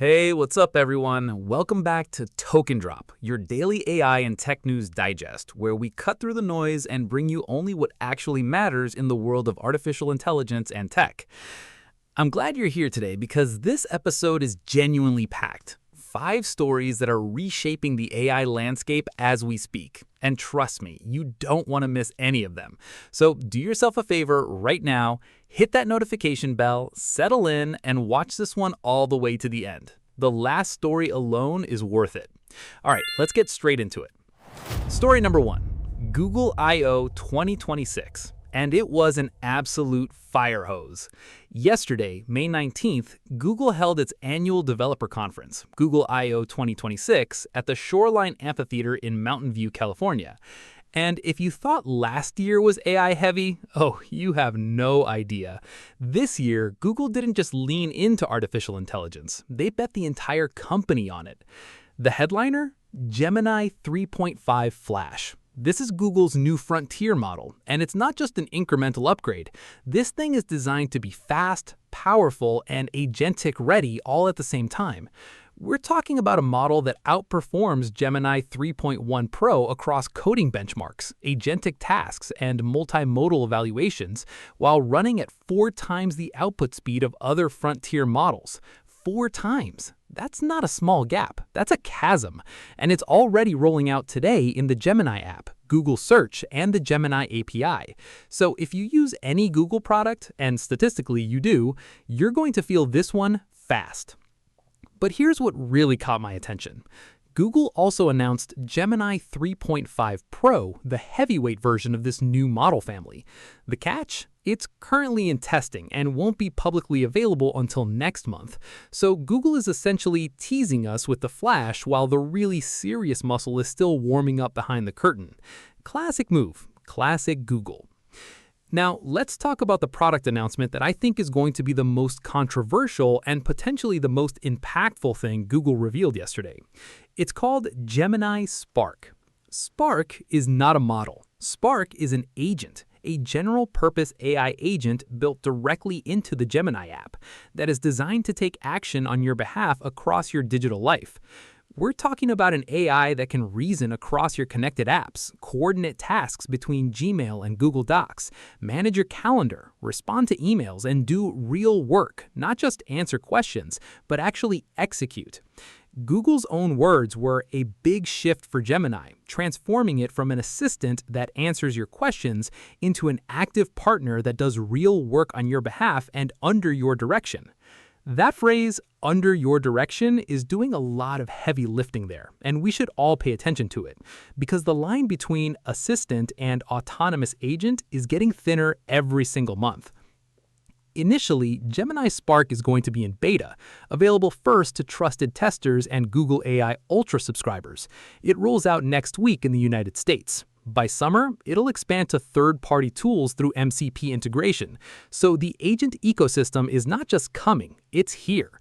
Hey, what's up, everyone? Welcome back to Token Drop, your daily AI and tech news digest, where we cut through the noise and bring you only what actually matters in the world of artificial intelligence and tech. I'm glad you're here today because this episode is genuinely packed. 5 stories that are reshaping the AI landscape as we speak. And trust me, you don't want to miss any of them. So do yourself a favor right now, hit that notification bell, settle in, and watch this one all the way to the end. The last story alone is worth it. All right, let's get straight into it. Story number 1, Google I/O 2026. And it was an absolute fire hose. Yesterday, May 19th, Google held its annual developer conference, Google I/O 2026, at the Shoreline Amphitheater in Mountain View, California. And if you thought last year was AI heavy, oh, you have no idea. This year, Google didn't just lean into artificial intelligence, they bet the entire company on it. The headliner? Gemini 3.5 Flash. This is Google's new frontier model, and it's not just an incremental upgrade. This thing is designed to be fast, powerful, and agentic ready all at the same time. We're talking about a model that outperforms Gemini 3.1 Pro across coding benchmarks, agentic tasks, and multimodal evaluations, while running at 4 times the output speed of other frontier models. 4 times. That's not a small gap, that's a chasm. And it's already rolling out today in the Gemini app, Google Search, and the Gemini API. So if you use any Google product, and statistically you do, you're going to feel this one fast. But here's what really caught my attention. Google also announced Gemini 3.5 Pro, the heavyweight version of this new model family. The catch? It's currently in testing and won't be publicly available until next month. So Google is essentially teasing us with the flash while the really serious muscle is still warming up behind the curtain. Classic move. Classic Google. Now, let's talk about the product announcement that I think is going to be the most controversial and potentially the most impactful thing Google revealed yesterday. It's called Gemini Spark. Spark is not a model. Spark is an agent, a general-purpose AI agent built directly into the Gemini app that is designed to take action on your behalf across your digital life. We're talking about an AI that can reason across your connected apps, coordinate tasks between Gmail and Google Docs, manage your calendar, respond to emails, and do real work, not just answer questions, but actually execute. Google's own words were a big shift for Gemini, transforming it from an assistant that answers your questions into an active partner that does real work on your behalf and under your direction. That phrase, under your direction, is doing a lot of heavy lifting there, and we should all pay attention to it, because the line between assistant and autonomous agent is getting thinner every single month. Initially, Gemini Spark is going to be in beta, available first to trusted testers and Google AI Ultra subscribers. It rolls out next week in the United States. By summer, it'll expand to third-party tools through MCP integration. So the agent ecosystem is not just coming, it's here.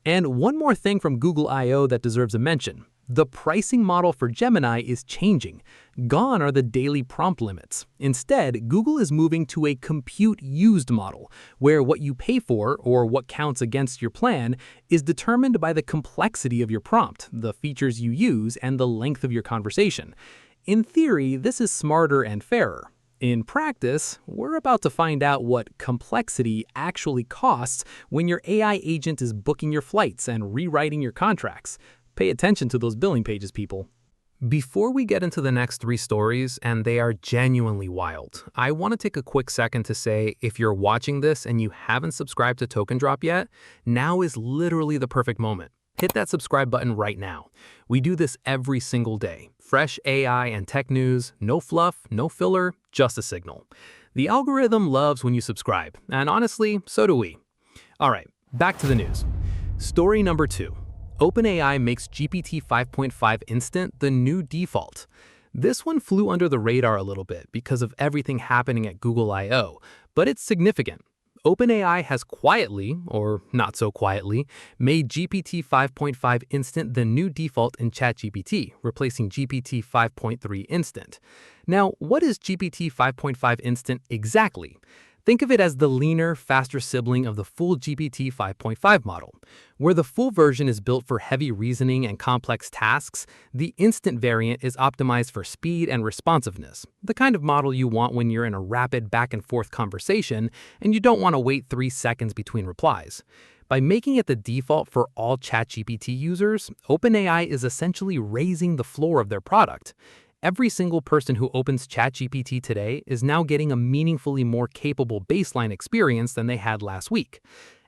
And one more thing from Google I/O that deserves a mention. The pricing model for Gemini is changing. Gone are the daily prompt limits. Instead, Google is moving to a compute-used model, where what you pay for, or what counts against your plan, is determined by the complexity of your prompt, the features you use, and the length of your conversation. In theory, this is smarter and fairer. In practice, we're about to find out what complexity actually costs when your AI agent is booking your flights and rewriting your contracts. Pay attention to those billing pages, people. Before we get into the next 3 stories, and they are genuinely wild, I want to take a quick second to say if you're watching this and you haven't subscribed to Token Drop yet, now is literally the perfect moment. Hit that subscribe button right now. We do this every single day. Fresh AI and tech news, no fluff, no filler, just a signal. The algorithm loves when you subscribe, and honestly, so do we. All right, back to the news. Story number 2. OpenAI makes GPT-5.5 Instant the new default. This one flew under the radar a little bit because of everything happening at Google I/O, but it's significant. OpenAI has quietly, or not so quietly, made GPT-5.5 Instant the new default in ChatGPT, replacing GPT-5.3 Instant. Now, what is GPT-5.5 Instant exactly? Think of it as the leaner, faster sibling of the full GPT 5.5 model. Where the full version is built for heavy reasoning and complex tasks, the instant variant is optimized for speed and responsiveness, the kind of model you want when you're in a rapid back-and-forth conversation and you don't want to wait 3 seconds between replies. By making it the default for all ChatGPT users, OpenAI is essentially raising the floor of their product. Every single person who opens ChatGPT today is now getting a meaningfully more capable baseline experience than they had last week.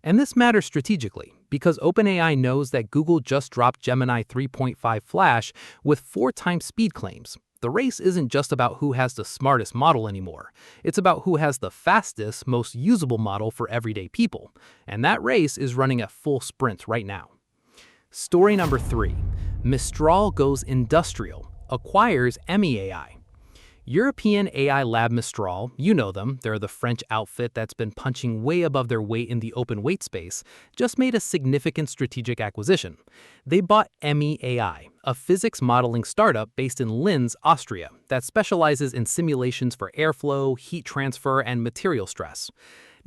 And this matters strategically, because OpenAI knows that Google just dropped Gemini 3.5 Flash with 4 times speed claims. The race isn't just about who has the smartest model anymore. It's about who has the fastest, most usable model for everyday people. And that race is running at full sprint right now. Story number 3. Mistral goes industrial, acquires Emmi AI. European AI lab Mistral, you know them, they're the French outfit that's been punching way above their weight in the open weight space, just made a significant strategic acquisition. They bought Emmi AI, a physics modeling startup based in Linz, Austria, that specializes in simulations for airflow, heat transfer, and material stress.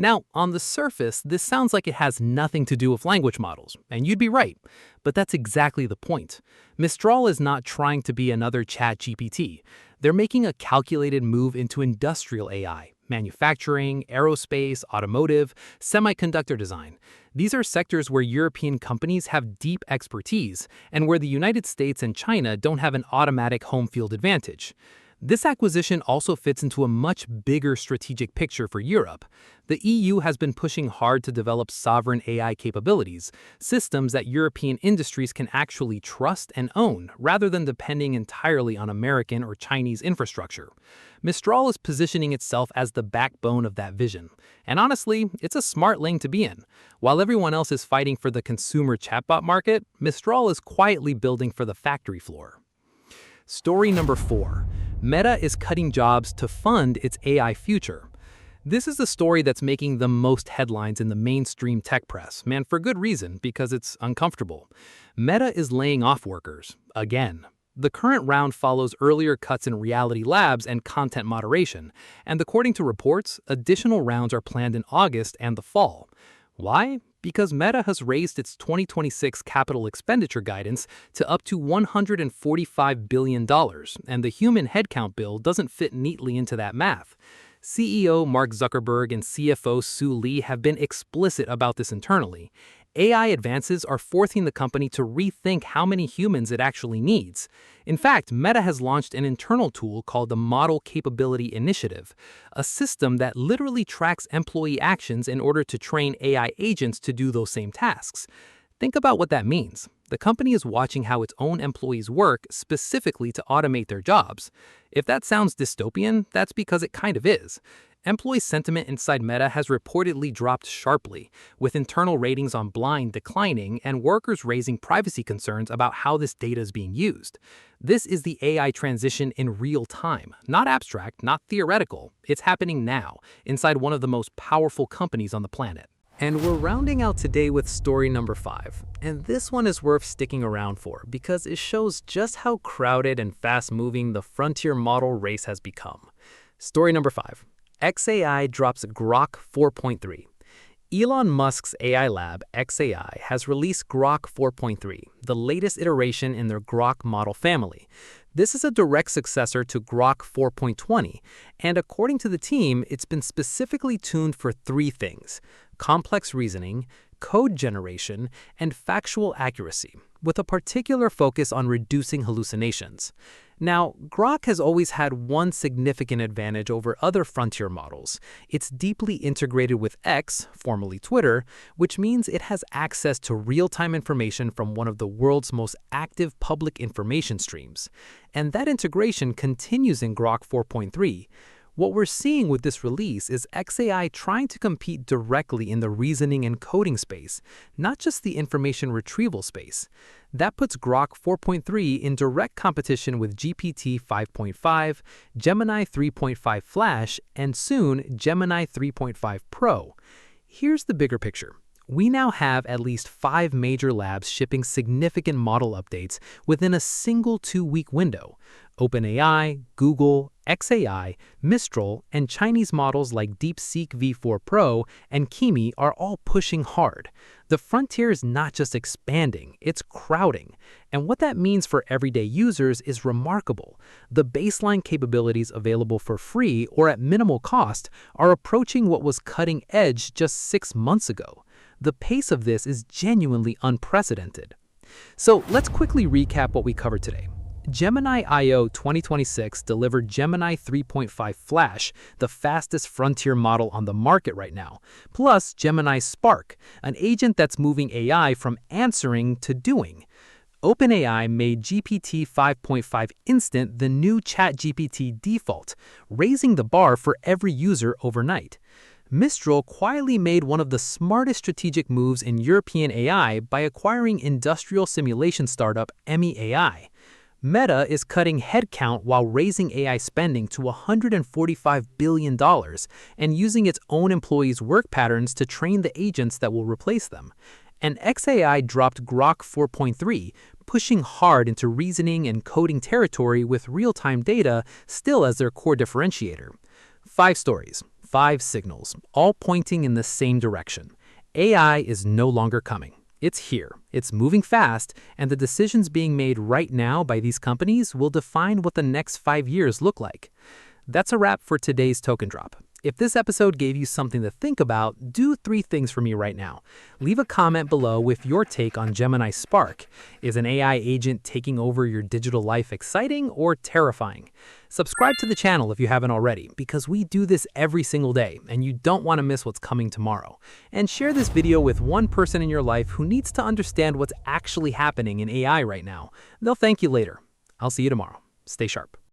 Now, on the surface, this sounds like it has nothing to do with language models, and you'd be right. But that's exactly the point. Mistral is not trying to be another ChatGPT. They're making a calculated move into industrial AI, manufacturing, aerospace, automotive, semiconductor design. These are sectors where European companies have deep expertise, and where the United States and China don't have an automatic home field advantage. This acquisition also fits into a much bigger strategic picture for Europe. The EU has been pushing hard to develop sovereign AI capabilities, systems that European industries can actually trust and own, rather than depending entirely on American or Chinese infrastructure. Mistral is positioning itself as the backbone of that vision. And honestly, it's a smart lane to be in. While everyone else is fighting for the consumer chatbot market, Mistral is quietly building for the factory floor. Story number 4. Meta is cutting jobs to fund its AI future. This is the story that's making the most headlines in the mainstream tech press, and for good reason, because it's uncomfortable. Meta is laying off workers, again. The current round follows earlier cuts in Reality Labs and content moderation, and according to reports, additional rounds are planned in August and the fall. Why? Because Meta has raised its 2026 capital expenditure guidance to up to $145 billion, and the human headcount bill doesn't fit neatly into that math. CEO Mark Zuckerberg and CFO Sue Lee have been explicit about this internally. AI advances are forcing the company to rethink how many humans it actually needs. In fact, Meta has launched an internal tool called the Model Capability Initiative, a system that literally tracks employee actions in order to train AI agents to do those same tasks. Think about what that means. The company is watching how its own employees work specifically to automate their jobs. If that sounds dystopian, that's because it kind of is. Employee sentiment inside Meta has reportedly dropped sharply, with internal ratings on Blind declining and workers raising privacy concerns about how this data is being used. This is the AI transition in real time, not abstract, not theoretical. It's happening now, inside one of the most powerful companies on the planet. And we're rounding out today with story number 5. And this one is worth sticking around for because it shows just how crowded and fast-moving the frontier model race has become. Story number 5. xAI drops Grok 4.3. Elon Musk's AI lab, xAI, has released Grok 4.3, the latest iteration in their Grok model family. This is a direct successor to Grok 4.20, and according to the team, it's been specifically tuned for 3 things: complex reasoning, code generation, and factual accuracy, with a particular focus on reducing hallucinations. Now, Grok has always had one significant advantage over other frontier models. It's deeply integrated with X, formerly Twitter, which means it has access to real-time information from one of the world's most active public information streams. And that integration continues in Grok 4.3. What we're seeing with this release is xAI trying to compete directly in the reasoning and coding space, not just the information retrieval space. That puts Grok 4.3 in direct competition with GPT-5.5, Gemini 3.5 Flash, and soon Gemini 3.5 Pro. Here's the bigger picture. We now have at least 5 major labs shipping significant model updates within a single 2-week window. OpenAI, Google, xAI, Mistral, and Chinese models like DeepSeek V4 Pro and Emmi are all pushing hard. The frontier is not just expanding, it's crowding. And what that means for everyday users is remarkable. The baseline capabilities available for free or at minimal cost are approaching what was cutting edge just 6 months ago. The pace of this is genuinely unprecedented. So let's quickly recap what we covered today. Gemini I/O 2026 delivered Gemini 3.5 Flash, the fastest frontier model on the market right now, plus Gemini Spark, an agent that's moving AI from answering to doing. OpenAI made GPT-5.5 Instant the new ChatGPT default, raising the bar for every user overnight. Mistral quietly made one of the smartest strategic moves in European AI by acquiring industrial simulation startup Emmi AI. Meta is cutting headcount while raising AI spending to $145 billion and using its own employees' work patterns to train the agents that will replace them. And xAI dropped Grok 4.3, pushing hard into reasoning and coding territory with real-time data still as their core differentiator. 5 stories, 5 signals, all pointing in the same direction. AI is no longer coming. It's here, it's moving fast, and the decisions being made right now by these companies will define what the next 5 years look like. That's a wrap for today's Token Drop. If this episode gave you something to think about, do 3 things for me right now. Leave a comment below with your take on Gemini Spark. Is an AI agent taking over your digital life exciting or terrifying? Subscribe to the channel if you haven't already, because we do this every single day, and you don't want to miss what's coming tomorrow. And share this video with one person in your life who needs to understand what's actually happening in AI right now. They'll thank you later. I'll see you tomorrow. Stay sharp.